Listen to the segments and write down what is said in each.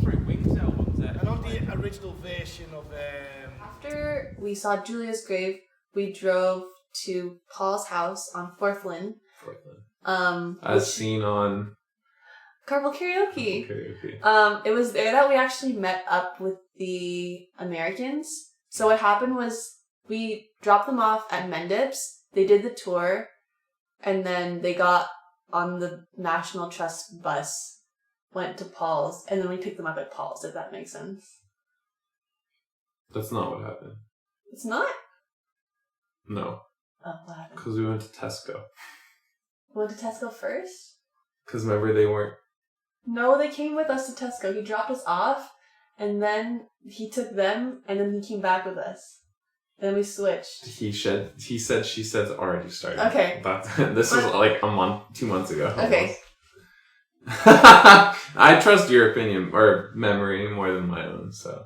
Offspring Wings albums. And on the original version of After we saw Julia's grave, we drove to Paul's house on Forthlin. As seen on Carpool Karaoke. Karaoke. It was there that we actually met up with the Americans. So what happened was we dropped them off at Mendips. They did the tour, and then they got on the National Trust bus, went to Paul's, and then we picked them up at Paul's, if that makes sense. That's not what happened. It's not? No. Oh, what happened? Because we went to Tesco. We went to Tesco first? Because remember they weren't... No, they came with us to Tesco. He dropped us off, and then he took them, and then he came back with us. Then we switched. He said she said's already started. Okay. This was like 2 months ago. Okay. I trust your opinion or memory more than my own, so.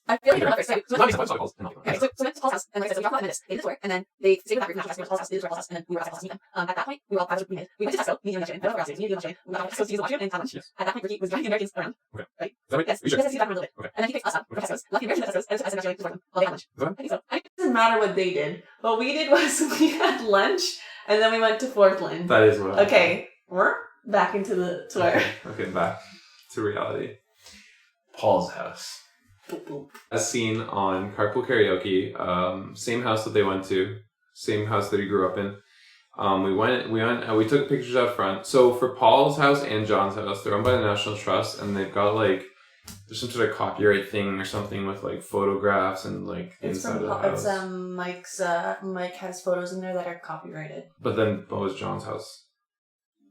I feel like you're first. So we went to Paul's house, and like I said, so we dropped off at Mendips. They did the tour, and then they stayed with that group, National Trust, Paul's house, they did the tour, Paul's house, and then we were outside Paul's house to meet them. At that point, we were all five we went to Tesco, me and Megan, I don't know where else, me and Megan, we got to Tesco to use the washroom and have lunch. Yes. At that point, Ricky was driving the Americans around. Okay. Right? Is that right? Yes. You sure? Yes, he's driving a little bit. Okay. And then he picked us up from Tesco's, left the Americans at Tesco's, and actually to them while they had lunch. Is that right? I think so. It doesn't matter what they did. What we did was we had lunch, and then we went to Forthlin. That is what happened. Okay, we're back into the tour. Okay, back to reality. Paul's house. Boop, boop. As seen on Carpool Karaoke, same house that they went to, same house that he grew up in. We took pictures out front. So for Paul's house and John's house, they're owned by the National Trust, and they've got like, there's some sort of copyright thing or something with like photographs and like inside of the house. It's Mike has photos in there that are copyrighted. But then what was John's house?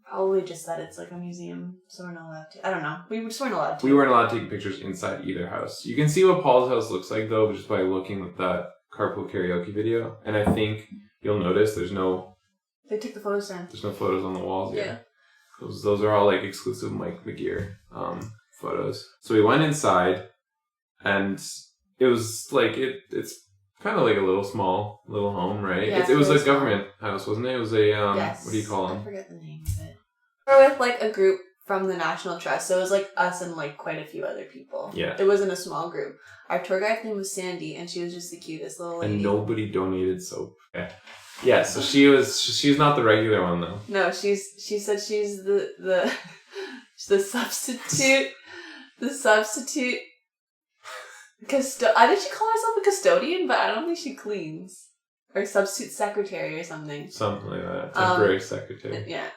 Probably just that it's like a museum, so we're not allowed to. I don't know. We just weren't allowed to. We weren't allowed to take pictures inside either house. You can see what Paul's house looks like though, just by looking at that Carpool Karaoke video. And I think you'll notice there's no... They took the photos down. There's no photos on the walls yet. Yeah. Those are all like exclusive Mike McGear photos. So we went inside, and it was like it's kind of like a little home, right? Yeah, it was a small. government house, wasn't it? It was a Yes. what do you call them? I forget the name of it. We're with like a group from the National Trust, so it was like us and like quite a few other people. Yeah. It wasn't a small group. Our tour guide's name was Sandy, and she was just the cutest little lady. And nobody donated soap. Yeah. So she's not the regular one though. No, she said she's the substitute. The substitute. I think she called herself a custodian, but I don't think she cleans. Or substitute secretary or something. Something like that. Temporary secretary. Yeah.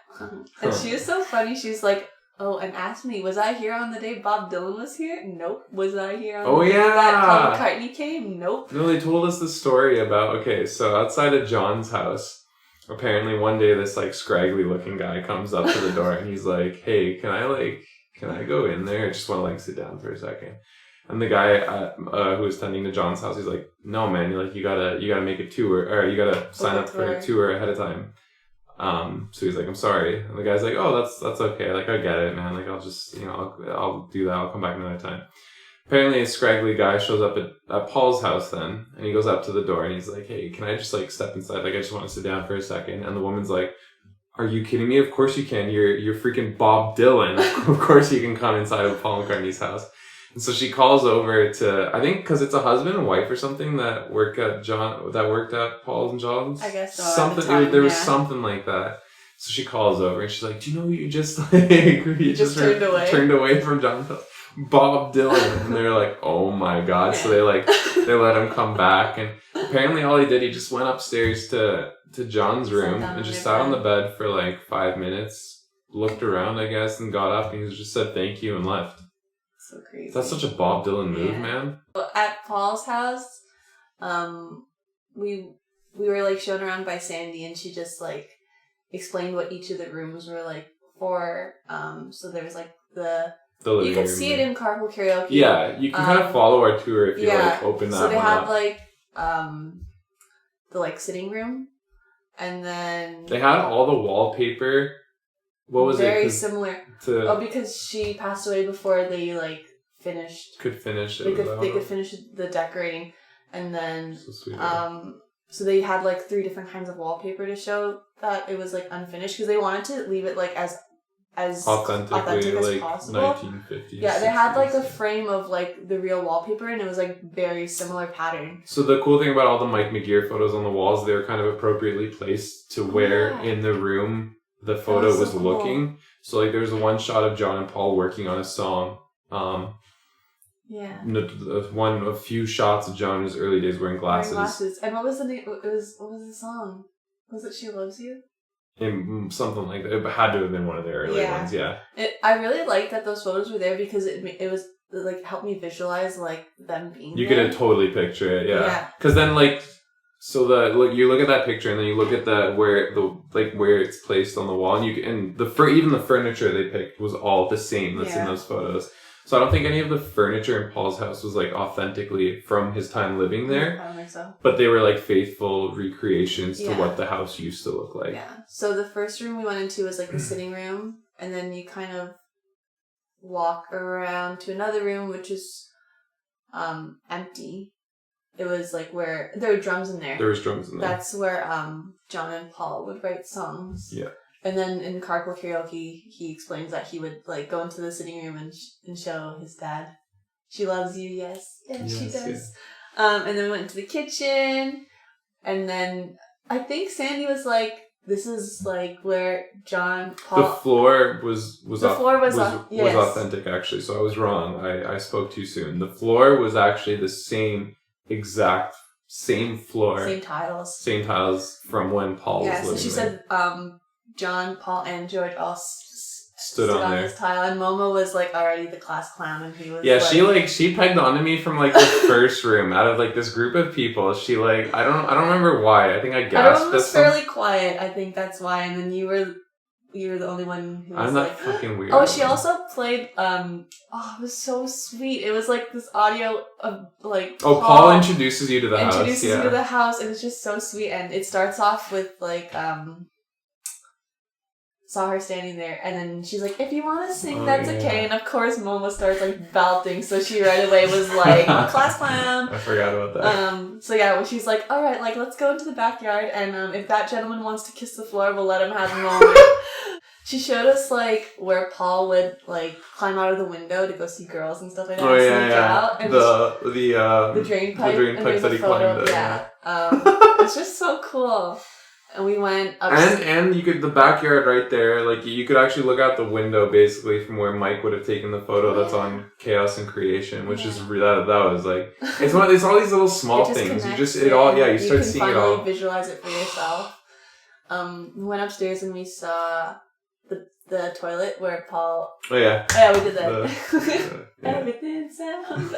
And she was so funny. She was like, oh, and asked me, was I here on the day Bob Dylan was here? Nope. Was I here on the day that Paul McCartney came? Nope. No, they told us the story about, so outside of John's house, apparently one day this like scraggly looking guy comes up to the door and he's like, hey, can I go in there? I just want to like sit down for a second. And the guy who was tending to John's house, he's like, "No, man, you gotta make a tour, or you gotta sign up for a tour ahead of time." So he's like, "I'm sorry," and the guy's like, "Oh, that's okay. Like, I get it, man. Like, I'll just, I'll do that. I'll come back another time." Apparently, a scraggly guy shows up at Paul's house then, and he goes up to the door and he's like, "Hey, can I just like step inside? Like, I just want to sit down for a second." And the woman's like, "Are you kidding me? Of course you can. You're freaking Bob Dylan. Of course you can come inside of Paul McCartney's house." And so she calls over to, I think, because it's a husband and wife or something that worked at Paul's and John's. I guess so. Something there was something like that. So she calls over and she's like, "Do you know who you just just turned away from John? Bob Dylan." And they're like, "Oh my god!" Yeah. So they let him come back, and apparently all he did, he just went upstairs to John's room and just sat on the bed for like 5 minutes, looked around, I guess, and got up and he just said thank you and left. So crazy. That's such a Bob Dylan move, man. At Paul's house, we were like shown around by Sandy, and she just like explained what each of the rooms were like for. So there was like you could see it in Carpool Karaoke. Yeah, you can kind of follow our tour if you like open that. So they one had up. like the like sitting room, and then they had all the wallpaper. What was very similar to because she passed away before they like finished. Could finish it. They could finish the decorating, and then so sweet. So they had like 3 different kinds of wallpaper to show that it was like unfinished because they wanted to leave it like as as authentic as like possible. 1950s. Yeah, they had like a 60s. frame of like the real wallpaper, and it was like very similar pattern. So the cool thing about all the Mike McGear photos on the walls, they were kind of appropriately placed to where Yeah. in the room the photo was so was cool. looking. So like there's one shot of John and Paul working on a song. Yeah. A few shots of John in his early days wearing glasses. And what was the name? What was the song? Was it "She Loves You"? And something like that. It had to have been one of their early ones, yeah. I really liked that those photos were there because it was like helped me visualize like them being. You there. could totally picture it, yeah. Yeah. Because then like, so you look at that picture and then you look at where it's placed on the wall, and even the furniture they picked was all the same that's in those photos. So I don't think any of the furniture in Paul's house was like authentically from his time living there. I don't think so. But they were like faithful recreations to what the house used to look like. Yeah. So the first room we went into was like the sitting room, and then you kind of walk around to another room which is empty. It was like where there were drums in there. There was drums in there. That's where John and Paul would write songs. Yeah. And then in Carpool Karaoke, he explains that he would like go into the sitting room and show his dad, "She loves you, yes, she does." Yeah. And then we went into the kitchen, and then I think Sandy was like, "This is like where John Paul." The floor was yes. authentic actually, so I was wrong. I spoke too soon. The floor was actually the same floor, same tiles from when Paul was living there. Yeah, so she said John, Paul, and George all stood on there. this tile, and Momo was like already the class clown, and he was she pegged onto me from like the first room out of like this group of people. She like I don't remember why. I think I gasped. Everyone was fairly quiet. I think that's why, and then you were the only one who was I'm like, not fucking weird. Oh, she also played it was so sweet. It was like this audio of like Paul introduces you to the house. Introduces you to the house, and it's just so sweet, and it starts off with like saw her standing there, and then she's like, "If you want to sing, that's okay." And of course, Momo starts like belting, so she right away was like, "Class clown." I forgot about that. So yeah, well, she's like, "All right, like let's go into the backyard, and if that gentleman wants to kiss the floor, we'll let him have a moment." She showed us like where Paul would like climb out of the window to go see girls and stuff like that. Oh yeah, sneak out, and the drain pipe, that he climbed. It's just so cool. And we went up. And you could the backyard right there, like you could actually look out the window basically from where Mike would have taken the photo that's on Chaos and Creation, which is that was like it's all these little small things. You start seeing it all. Visualize it for yourself. We went upstairs and we saw the toilet where Paul. Oh yeah. Oh yeah, we did that. Everything sounds.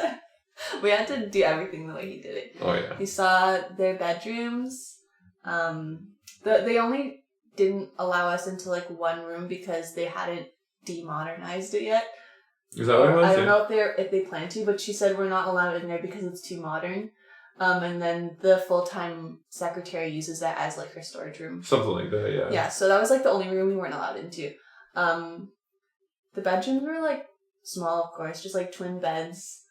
We had to do everything the way he did it. Oh yeah. We saw their bedrooms. They only didn't allow us into like one room because they hadn't demodernized it yet. Is that what it was? I don't know if they plan to, but she said we're not allowed in there because it's too modern. And then the full-time secretary uses that as like her storage room. Something like that, yeah. Yeah, so that was like the only room we weren't allowed into. The bedrooms were like small, of course, just like twin beds.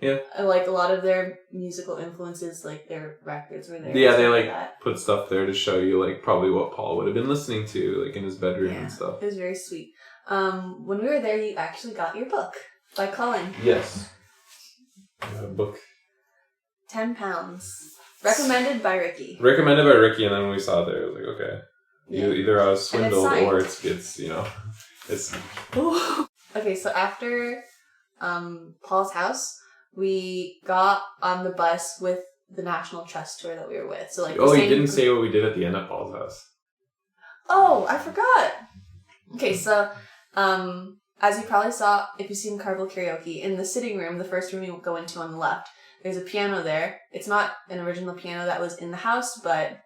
Yeah. And like a lot of their musical influences, like their records were there. Yeah, they like put stuff there to show you like probably what Paul would have been listening to, like in his bedroom and stuff. It was very sweet. When we were there, you actually got your book by Colin. Yes. A book. £10. Recommended by Ricky. Recommended by Ricky, and then when we saw it there, I was like, okay. Either I was swindled or it's it's... Okay, so after Paul's house, we got on the bus with the National Trust tour that we were with. So like, you didn't say what we did at the end of Paul's house. Oh, I forgot. Okay, so as you probably saw if you've seen Carpool Karaoke, in the sitting room, the first room you go into on the left, there's a piano there. It's not an original piano that was in the house, but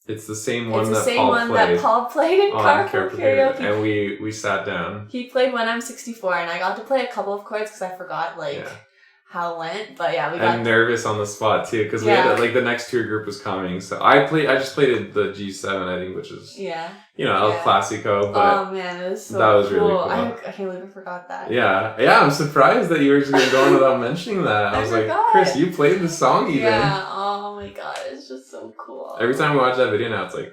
it's the same one that Paul played in Carpool Karaoke. And we sat down. He played When I'm 64, and I got to play a couple of chords because I forgot how it went. But yeah, we got... I'm nervous on the spot too because we had like the next tour group was coming. So I just played the G7, I think, which is El Clasico. But oh man, it was so that was cool. really cool. I can't believe I forgot that. Yeah. I'm surprised that you were just gonna go on without mentioning that. I was like, Chris, you played the song even. Yeah. Oh my god, it's just so cool. Every time we watch that video now, it's like.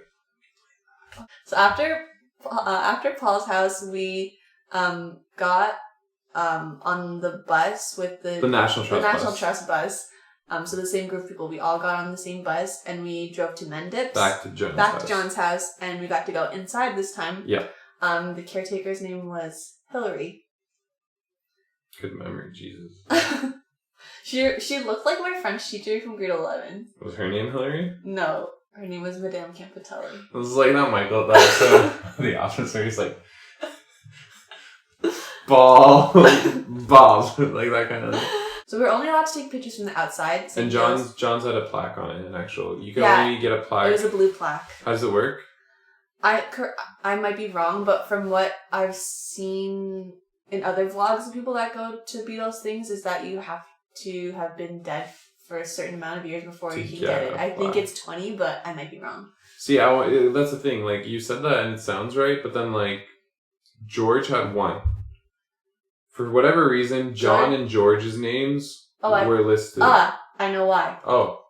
So after Paul's house, we got on the bus with The National Trust Trust bus. So the same group of people, we all got on the same bus and we drove to Mendips. Back to John's house, and we got to go inside this time. Yeah. The caretaker's name was Hillary. Good memory, Jesus. She looked like my French teacher from grade 11. Was her name Hillary? No, her name was Madame Campitelli. It was like, not Michael, that was The Office, where he's like, Bob, like that kind of thing. So we're only allowed to take pictures from the outside. And John's had a plaque on it, an actual. You can only get a plaque. It was a blue plaque. How does it work? I might be wrong, but from what I've seen in other vlogs of people that go to Beatles things, is that you have to have been dead for a certain amount of years before you can get it. I think it's 20, but I might be wrong. See, that's the thing. Like, you said that and it sounds right, but then, like, George had one. For whatever reason, John and George's names were listed. I know why. Oh.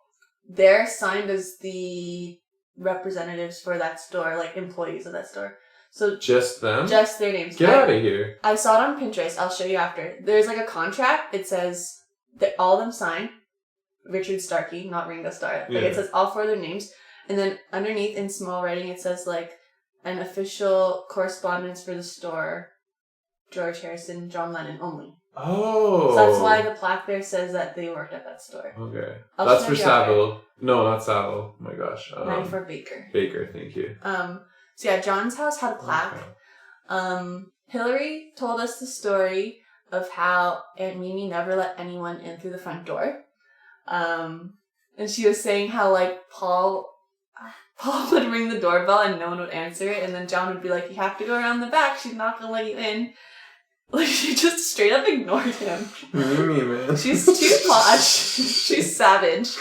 They're signed as the representatives for that store, like employees of that store. So just them? Just their names. Get out of here. I saw it on Pinterest. I'll show you after. There's like a contract. It says that all of them sign. Richard Starkey, not Ringo Starr. Like it says all four of their names. And then underneath in small writing it says like an official correspondence for the store. George Harrison, John Lennon only. Oh. So that's why the plaque there says that they worked at that store. Okay. That's for Savile. No, not Savile. Oh my gosh. For Baker. Baker, thank you. So yeah, John's house had a plaque. Okay. Hillary told us the story of how Aunt Mimi never let anyone in through the front door. And she was saying how like Paul would ring the doorbell and no one would answer it, and then John would be like, "You have to go around the back. She's not gonna let you in." Like, she just straight up ignored him. Mimi, man. She's too posh. She's savage.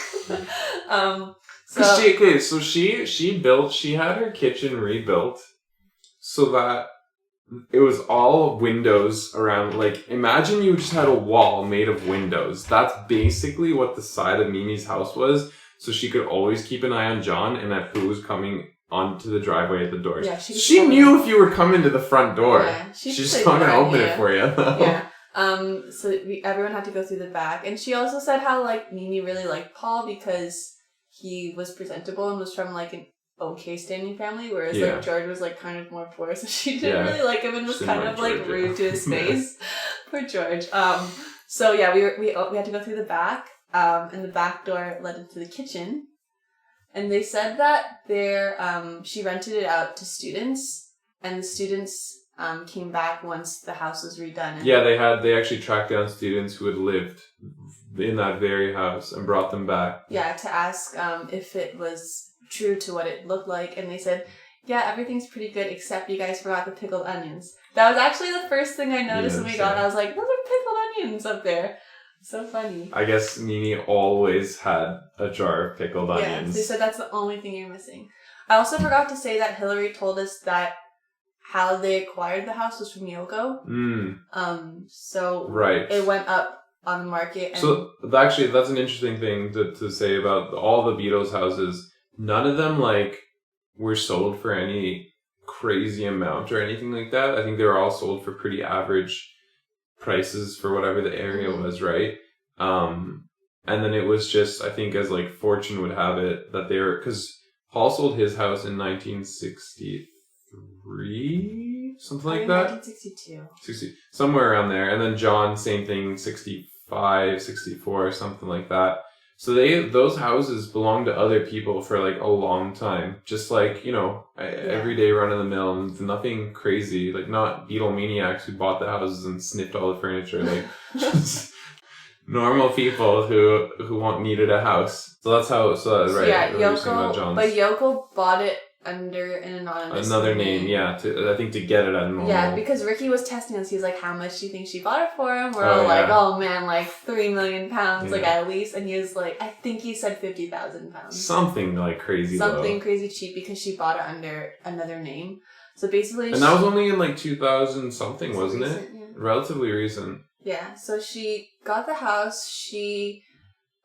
So she had her kitchen rebuilt so that it was all windows around. Like, imagine you just had a wall made of windows. That's basically what the side of Mimi's house was. So she could always keep an eye on John and at who was coming onto the driveway at the doors. Yeah, she knew if you were coming to the front door. Yeah, she's just not going to open it for you. Yeah. So everyone had to go through the back. And she also said how, like, Mimi really liked Paul because he was presentable and was from, like, an okay standing family, whereas, like, George was, like, kind of more poor. So she didn't really like him and was kind of, like, rude to his face. Poor George. So, yeah, we had to go through the back. And the back door led into the kitchen. And they said that she rented it out to students, and the students came back once the house was redone. Yeah, they actually tracked down students who had lived in that very house and brought them back. Yeah, to ask if it was true to what it looked like, and they said, yeah, everything's pretty good except you guys forgot the pickled onions. That was actually the first thing I noticed when we got. I was like, those are pickled onions up there. So funny. I guess Mimi always had a jar of pickled onions. Yeah, they said that's the only thing you're missing. I also forgot to say that Hillary told us that how they acquired the house was from Yoko. So it went up on the market. And so actually, that's an interesting thing to say about all the Beatles houses. None of them were sold for any crazy amount or anything like that. I think they were all sold for pretty average prices for whatever the area was, right? And then it was just, I think, as fortune would have it, that they were, because Paul sold his house in 1963, something like that. 1962. Somewhere around there. And then John, same thing, 65, 64, something like that. So those houses belonged to other people for a long time. Just everyday run of the mill, and nothing crazy. Not Beatle maniacs who bought the houses and sniffed all the furniture. Just normal people who needed a house. So that's how. Right. Yeah, Yoko. But Yoko bought it under an anonymous name. Yeah. I think to get it at normal. Yeah, because Ricky was testing us. He's like, "How much do you think she bought it for him?" We're all "Oh man, £3 million, at least." And he was like, "I think he said £50,000." Something crazy. Something crazy cheap because she bought it under another name. So basically, that was only in 2000 something, wasn't it? Yeah. Relatively recent. Yeah. So she got the house. She.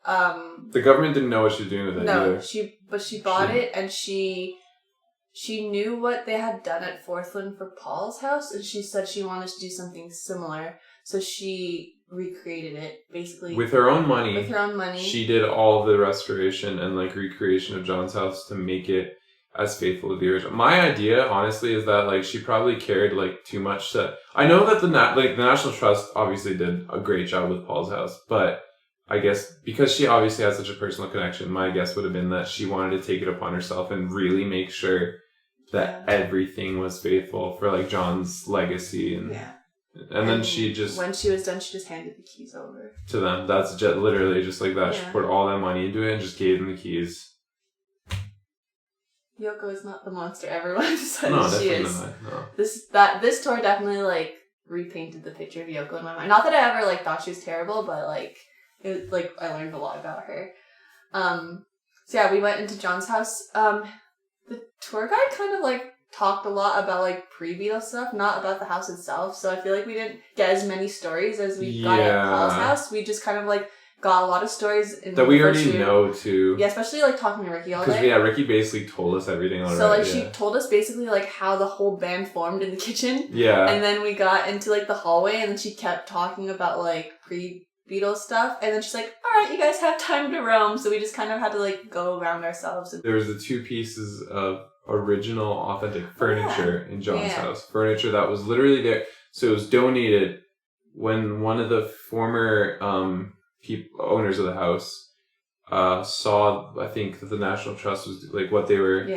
The government didn't know what she was doing with it either. She bought it and she she knew what they had done at Forthlin for Paul's house, and she said she wanted to do something similar. So she recreated it, basically. With her own money. With her own money. She did all the restoration and like recreation of John's house to make it as faithful to the original. My idea, honestly, is that like she probably cared like too much to... I know that the National Trust obviously did a great job with Paul's house, but I guess because she obviously has such a personal connection, my guess would have been that she wanted to take it upon herself and really make sure that everything was faithful for like John's legacy and then she just... When she was done, she just handed the keys over. To them. That's literally just like that. She poured all that money into it and just gave them the keys. Yoko is not the monster everyone says no, she definitely is. Not. No. This tour definitely like repainted the picture of Yoko in my mind. Not that I ever like thought she was terrible, but like it like I learned a lot about her. So yeah, we went into John's house. The tour guide kind of like talked a lot about like pre-Beatles stuff, not about the house itself. So I feel like we didn't get as many stories as we got at Paul's house. We just kind of like got a lot of stories that we already know too. Yeah, especially like talking to Ricky all day. Because Ricky basically told us everything already. So like she told us basically like how the whole band formed in the kitchen. Yeah. And then we got into like the hallway, and then she kept talking about like pre-Beatles stuff, and then she's like, "All right, you guys have time to roam." So we just kind of had to like go around ourselves. There was the 2 pieces of original authentic furniture in John's house. Furniture that was literally there. So it was donated when one of the former owners of the house saw, I think, that the National Trust was like what they were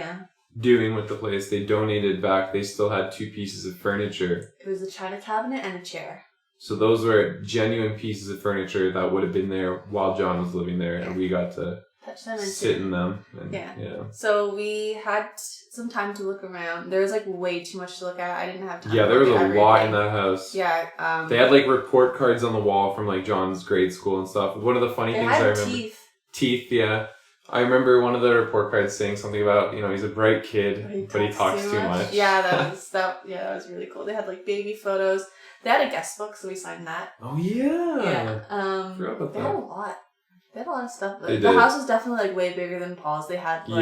doing with the place. They donated back. They still had 2 pieces of furniture. It was a china cabinet and a chair. So those were genuine pieces of furniture that would have been there while John was living there, and we got to touch them and sit in them. And, So we had some time to look around. There was like way too much to look at. I didn't have time. Yeah, there was a lot in that house. Yeah. They had like report cards on the wall from like John's grade school and stuff. One of the funny things I remember. Teeth, yeah. I remember one of the report cards saying something about, he's a bright kid, but he talks too much. Yeah, that was really cool. They had like baby photos. They had a guest book, so we signed that. Oh yeah. Yeah. Forgot about they that. had a lot. They had a lot of stuff. The house was definitely like way bigger than Paul's. They had so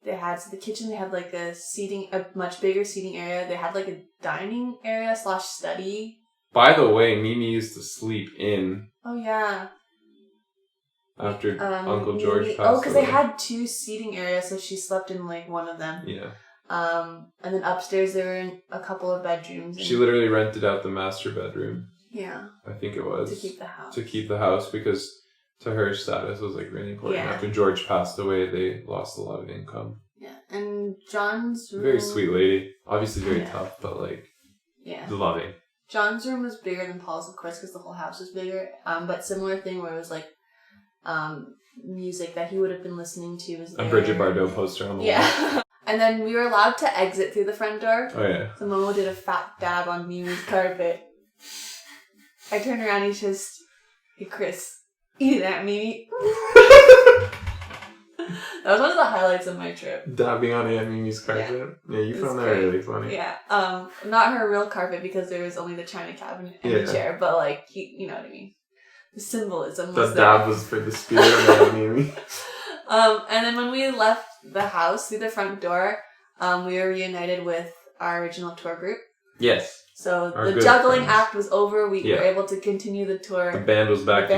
the kitchen, they had like a much bigger seating area. They had like a dining area / study. By the way, Mimi used to sleep in. Oh yeah. After Uncle George passed away. Oh, because they had 2 seating areas, so she slept in like one of them. Yeah. And then upstairs there were a couple of bedrooms. She literally rented out the master bedroom. Yeah. I think it was. To keep the house. To keep the house, because to her status was like really important. Yeah. After George passed away, they lost a lot of income. Yeah. And John's room... Very sweet lady. Obviously very tough, but like... Yeah. Loving. John's room was bigger than Paul's, of course, because the whole house was bigger. But similar thing where it was like... music that he would have been listening to was there. A Bridget Bardot poster on the wall. Yeah. And then we were allowed to exit through the front door. Oh yeah. So Momo did a fat dab on Mimi's carpet. I turned around and he's just, "Hey Chris, eat that, Mimi." That was one of the highlights of my trip. Dabbing on Aunt Mimi's carpet. Yeah, you found that really funny. Yeah. Not her real carpet because there was only the china cabinet and the chair, but like you know what I mean. The symbolism was the dab was for the spirit of Aunt Mimi. And then when we left the house through the front door, we were reunited with our original tour group. Yes. So the juggling act was over. We were able to continue the tour. The band was back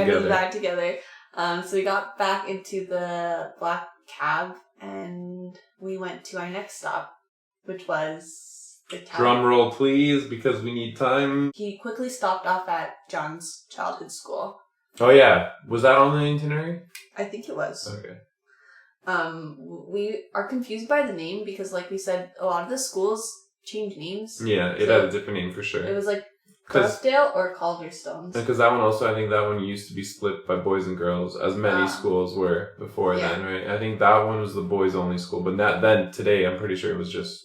together. So we got back into the black cab and we went to our next stop, which was the town. Drum roll, please, because we need time. He quickly stopped off at John's childhood school. Oh yeah, was that on the itinerary? I think it was. Okay. We are confused by the name because, like we said, a lot of the schools change names. Yeah, it had a different name for sure. It was like Clarkdale or Calderstones. Because that one also, I think that one used to be split by boys and girls, as many schools were before then, right? I think that one was the boys only school, but then today, I'm pretty sure it was just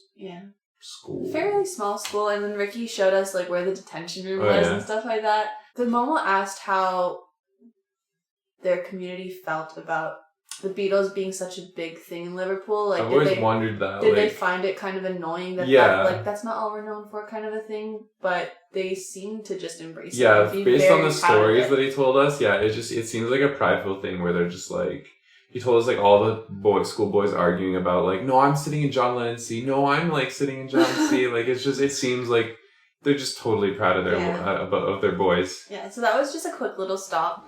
school. Fairly small school, and then Ricky showed us like where the detention room was and stuff like that. Then Momo asked how their community felt about the Beatles being such a big thing in Liverpool. Like, I've always wondered that. Did they find it kind of annoying that that's not all we're known for, kind of a thing? But they seem to just embrace it. Yeah, based on the stories that he told us, it seems like a prideful thing where they're just like, he told us like all the schoolboys arguing about like, no, I'm sitting in John Lennon's seat. No, I'm like sitting in John's seat. Like it seems like they're just totally proud of their of their boys. Yeah, so that was just a quick little stop.